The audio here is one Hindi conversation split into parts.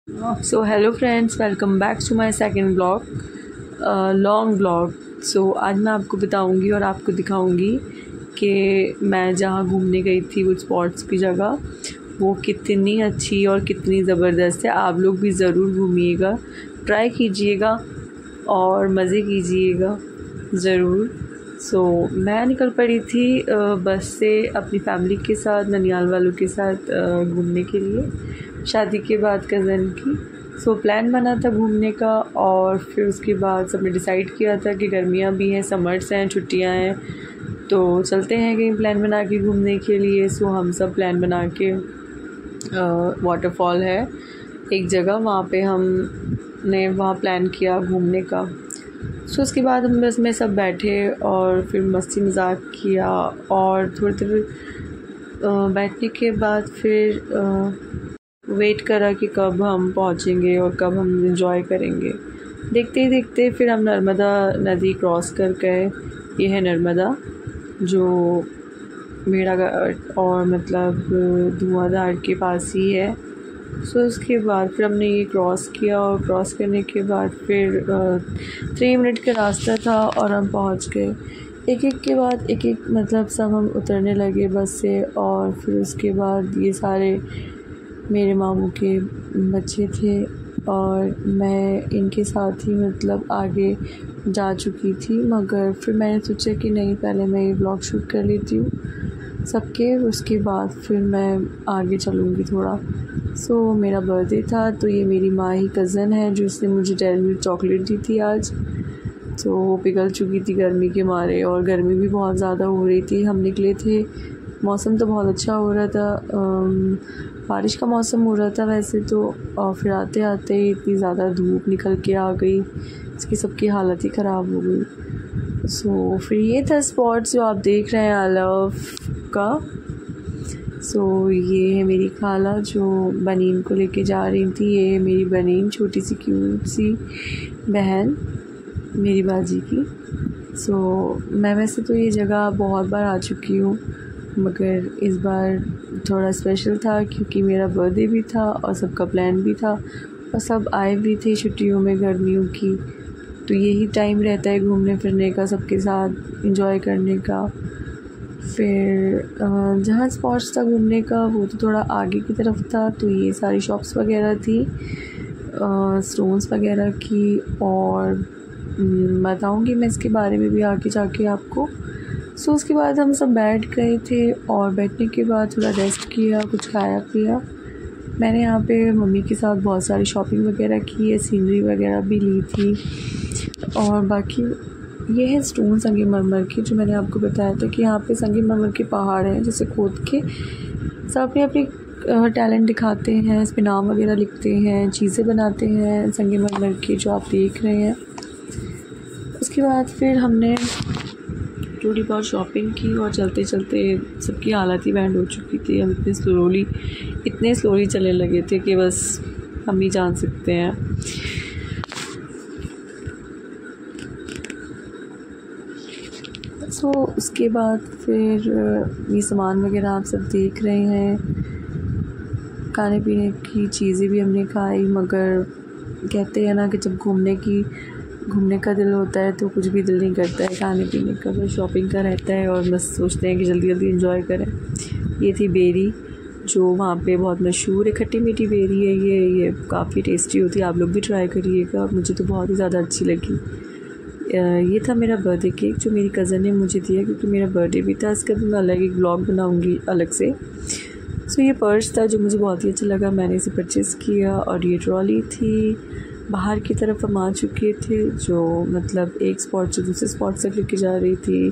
So hello friends, welcome back to my second blog, long blog. So आज मैं आपको बताऊंगी और आपको दिखाऊंगी कि मैं जहाँ घूमने गई थी वो स्पॉट्स की जगह वो कितनी अच्छी और कितनी ज़बरदस्त है। आप लोग भी ज़रूर घूमिएगा, ट्राई कीजिएगा और मज़े कीजिएगा ज़रूर। मैं निकल पड़ी थी बस से अपनी फैमिली के साथ, ननियाल वालों के साथ घूमने के लिए, शादी के बाद कज़न की। प्लान बना था घूमने का और फिर उसके बाद सबने डिसाइड किया था कि गर्मियाँ भी हैं, समर्स हैं, छुट्टियाँ हैं, तो चलते हैं कहीं प्लान बना के घूमने के लिए। हम सब प्लान बना के वाटरफॉल है एक जगह, वहाँ पे हमने वहाँ प्लान किया घूमने का। उसके बाद हम बस में सब बैठे और फिर मस्ती मजाक किया और थोड़ी देर बैठने के बाद फिर वेट करा कि कब हम पहुँचेंगे और कब हम एंजॉय करेंगे। देखते ही देखते फिर हम नर्मदा नदी क्रॉस कर गए। ये है नर्मदा जो भेड़ाघाट और मतलब धुआंधार के पास ही है। उसके बाद फिर हमने ये क्रॉस किया और क्रॉस करने के बाद फिर 3 मिनट का रास्ता था और हम पहुंच गए। एक एक के बाद एक एक मतलब सब हम उतरने लगे बस से। और फिर उसके बाद ये सारे मेरे मामू के बच्चे थे और मैं इनके साथ ही मतलब आगे जा चुकी थी, मगर फिर मैंने सोचा कि नहीं, पहले मैं ये ब्लॉग शूट कर लेती हूँ सबके, उसके बाद फिर मैं आगे चलूँगी थोड़ा। मेरा बर्थडे था, तो ये मेरी माँ ही कज़न है जो उसने मुझे डेयरी मिल्क चॉकलेट दी थी आज। वो पिघल चुकी थी गर्मी के मारे और गर्मी भी बहुत ज़्यादा हो रही थी। हम निकले थे, मौसम तो बहुत अच्छा हो रहा था, बारिश का मौसम हो रहा था वैसे तो, और फिर आते आते ही इतनी ज़्यादा धूप निकल के आ गई, इसकी सबकी हालत ही ख़राब हो गई। फिर ये था स्पॉट्स जो आप देख रहे हैं आलव का। ये है मेरी खाला जो बनीन को लेके जा रही थी। ये है मेरी बनीन, छोटी सी क्यूट सी बहन मेरी बाजी की। मैं वैसे तो ये जगह बहुत बार आ चुकी हूँ, मगर इस बार थोड़ा स्पेशल था क्योंकि मेरा बर्थडे भी था और सबका प्लान भी था और सब आए भी थे छुट्टियों में गर्मियों की। तो यही टाइम रहता है घूमने फिरने का, सबके साथ एंजॉय करने का। फिर जहाँ स्पॉट्स था घूमने का वो तो थोड़ा आगे की तरफ था, तो ये सारी शॉप्स वगैरह थी स्टोन्स वगैरह की, और बताऊँगी मैं इसके बारे में भी आगे जाके आपको। उसके बाद हम सब बैठ गए थे और बैठने के बाद थोड़ा रेस्ट किया, कुछ खाया पिया। मैंने यहाँ पे मम्मी के साथ बहुत सारी शॉपिंग वगैरह की है, सीनरी वगैरह भी ली थी। और बाकी ये है स्टोन संगमरमर के, जो मैंने आपको बताया था कि यहाँ पे संगमरमर के पहाड़ हैं, जैसे खोद के सब अपनी अपनी टैलेंट दिखाते हैं, इस पर नाम वगैरह लिखते हैं, चीज़ें बनाते हैं संगमरमर की, जो आप देख रहे हैं। उसके बाद फिर हमने थोड़ी बहुत शॉपिंग की और चलते चलते सबकी हालत ही बैंड हो चुकी थी। हम इतने स्लोली चलने लगे थे कि बस हम ही जान सकते हैं। उसके बाद फिर ये सामान वगैरह आप सब देख रहे हैं, खाने पीने की चीज़ें भी हमने खाई, मगर कहते हैं ना कि जब घूमने का दिल होता है तो कुछ भी दिल नहीं करता है खाने पीने का, बस शॉपिंग का रहता है और बस सोचते हैं कि जल्दी जल्दी एंजॉय करें। ये थी बेरी जो वहाँ पे बहुत मशहूर है, खट्टी मीठी बेरी है ये काफ़ी टेस्टी होती है, आप लोग भी ट्राई करिएगा, मुझे तो बहुत ही ज़्यादा अच्छी लगी। ये था मेरा बर्थडे केक जो मेरी कज़न ने मुझे दिया, क्योंकि मेरा बर्थडे भी था। इसका भी मैं अलग एक ब्लॉग बनाऊँगी अलग से। ये पर्स था जो मुझे बहुत ही अच्छा लगा, मैंने इसे परचेज़ किया। और ये ट्रॉली थी, बाहर की तरफ हम आ चुके थे, जो मतलब एक स्पॉट से दूसरे स्पॉट तक लेके जा रही थी,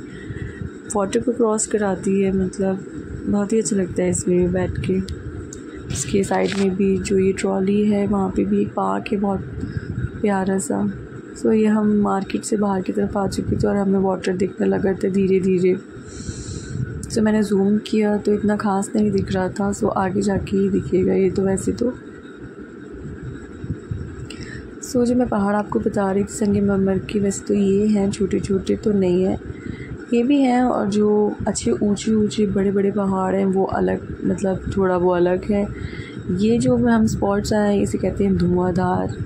वाटर को क्रॉस कराती है, मतलब बहुत ही अच्छा लगता है इसमें बैठ के। इसके साइड में भी जो ये ट्रॉली है वहाँ पे भी एक पार्क है बहुत प्यारा सा। ये हम मार्केट से बाहर की तरफ आ चुके थे और हमें वाटर दिखने लगा था धीरे धीरे। मैंने जूम किया तो इतना ख़ास नहीं दिख रहा था, आगे जाके ही दिखेगा ये तो वैसे तो। जो मैं पहाड़ आपको बता रही थी संगमरमर की, वैसे तो ये हैं, छोटे छोटे तो नहीं है, ये भी हैं। और जो अच्छे ऊंचे ऊंचे बड़े बड़े पहाड़ हैं वो अलग, मतलब थोड़ा वो अलग है। ये जो हम स्पॉट्स आए इसे कहते हैं धुआंधार।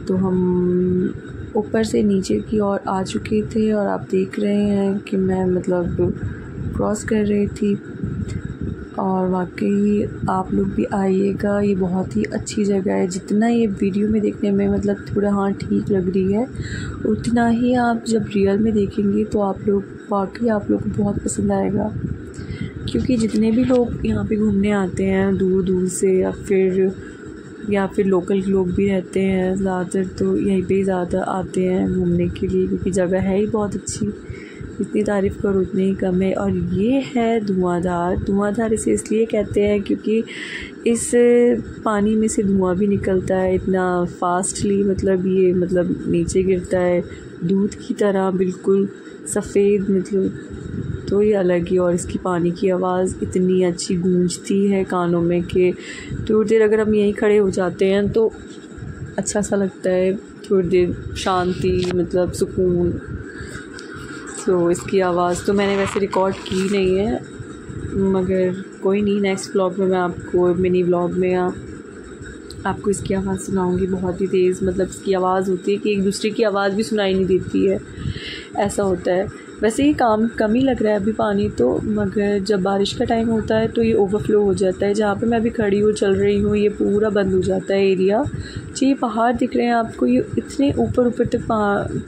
तो हम ऊपर से नीचे की ओर आ चुके थे और आप देख रहे हैं कि मैं मतलब क्रॉस कर रही थी। और वाकई आप लोग भी आइएगा, ये बहुत ही अच्छी जगह है। जितना ये वीडियो में देखने में मतलब थोड़ा हाँ ठीक लग रही है, उतना ही आप जब रियल में देखेंगे तो आप लोग वाकई आप लोग को बहुत पसंद आएगा। क्योंकि जितने भी लोग यहाँ पे घूमने आते हैं दूर दूर से या फिर लोकल लोग भी रहते हैं, ज़्यादातर तो यहीं पे ज़्यादा आते हैं घूमने के लिए, क्योंकि जगह है ही बहुत अच्छी। जितनी तारीफ़ करो उतनी ही कम है। और ये है धुआंधार इसे इसलिए कहते हैं क्योंकि इस पानी में से धुआं भी निकलता है इतना फास्टली, मतलब ये मतलब नीचे गिरता है दूध की तरह बिल्कुल सफ़ेद, मतलब तो ये अलग ही। और इसकी पानी की आवाज़ इतनी अच्छी गूंजती है कानों में कि थोड़ी देर अगर हम यहीं खड़े हो जाते हैं तो अच्छा सा लगता है, थोड़ी देर शांति मतलब सुकून। तो इसकी आवाज़ तो मैंने वैसे रिकॉर्ड की नहीं है, मगर कोई नहीं, नेक्स्ट व्लॉग में मैं आपको मिनी व्लॉग में आपको इसकी आवाज़ सुनाऊंगी। बहुत ही तेज़ मतलब इसकी आवाज़ होती है कि एक दूसरे की आवाज़ भी सुनाई नहीं देती है, ऐसा होता है। वैसे ही कम ही लग रहा है अभी पानी तो, मगर जब बारिश का टाइम होता है तो ये ओवरफ्लो हो जाता है। जहाँ पे मैं अभी खड़ी हूँ चल रही हूँ ये पूरा बंद हो जाता है एरिया। ये पहाड़ दिख रहे हैं आपको, ये इतने ऊपर तक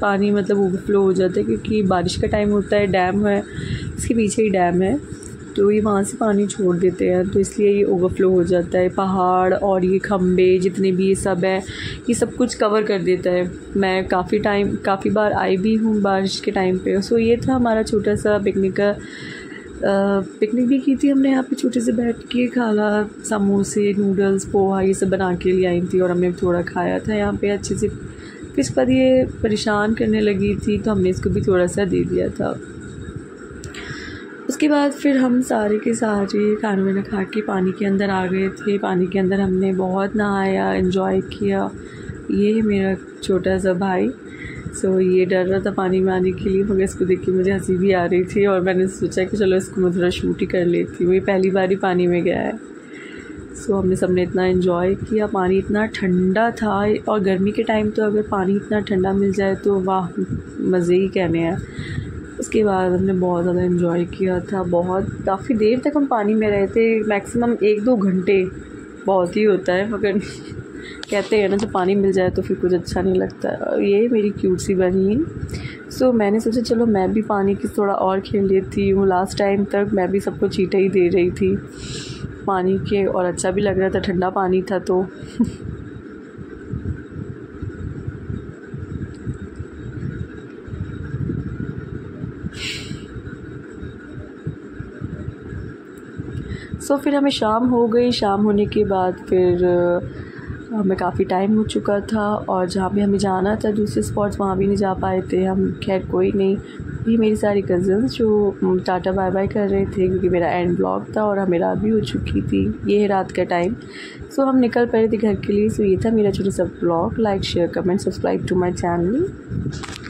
पानी मतलब ओवरफ्लो हो जाता है, क्योंकि बारिश का टाइम होता है। डैम है, इसके पीछे ही डैम है, तो ये वहाँ से पानी छोड़ देते हैं, तो इसलिए ये ओवरफ्लो हो जाता है। पहाड़ और ये खम्बे जितने भी ये सब है, ये सब कुछ कवर कर देता है। मैं काफ़ी बार आई भी हूँ बारिश के टाइम पे। सो ये था हमारा छोटा सा पिकनिक भी की थी हमने यहाँ पे छोटे से बैठ के। खाला समोसे, नूडल्स, पोहा ये सब बना के ले आई थी और हमने थोड़ा खाया था यहाँ पे अच्छे से। फिर इसके बाद ये परेशान करने लगी थी तो हमने इसको भी थोड़ा सा दे दिया था। उसके बाद फिर हम सारे के सारे खाना वाना खा के पानी के अंदर आ गए थे। पानी के अंदर हमने बहुत नहाया, एंजॉय किया। ये है मेरा छोटा सा भाई। सो ये डर रहा था पानी में आने के लिए, मगर इसको देख के मुझे हंसी भी आ रही थी और मैंने सोचा कि चलो इसको मैं थोड़ा शूट ही कर लेती हूँ। ये पहली बार ही पानी में गया है। सो हमने सबने इतना एंजॉय किया। पानी इतना ठंडा था, और गर्मी के टाइम तो अगर पानी इतना ठंडा मिल जाए तो वाह, मज़े ही कहने हैं। उसके बाद हमने बहुत ज़्यादा एंजॉय किया था। काफ़ी देर तक हम पानी में रहे थे, मैक्सिमम 1-2 घंटे बहुत ही होता है, मगर कहते हैं ना जब पानी मिल जाए तो फिर कुछ अच्छा नहीं लगता। ये मेरी क्यूट सी बहन। सो मैंने सोचा चलो मैं भी पानी की थोड़ा और खेल लेती हूँ। लास्ट टाइम तक मैं भी सबको चीटे ही दे रही थी पानी के, और अच्छा भी लग रहा था, ठंडा पानी था तो। सो फिर हमें शाम हो गई। शाम होने के बाद फिर हमें काफ़ी टाइम हो चुका था, और जहाँ पे हमें जाना था दूसरे स्पॉट्स वहाँ भी नहीं जा पाए थे हम। खैर कोई नहीं, ये मेरी सारी कज़न्स जो टाटा बाय बाय कर रहे थे, क्योंकि मेरा एंड ब्लॉग था और हमें रात भी हो चुकी थी। ये है रात का टाइम। सो हम निकल पड़े थे घर के लिए। सो ये था मेरा छोटा सा blog. Like, share, comment, subscribe to my channel.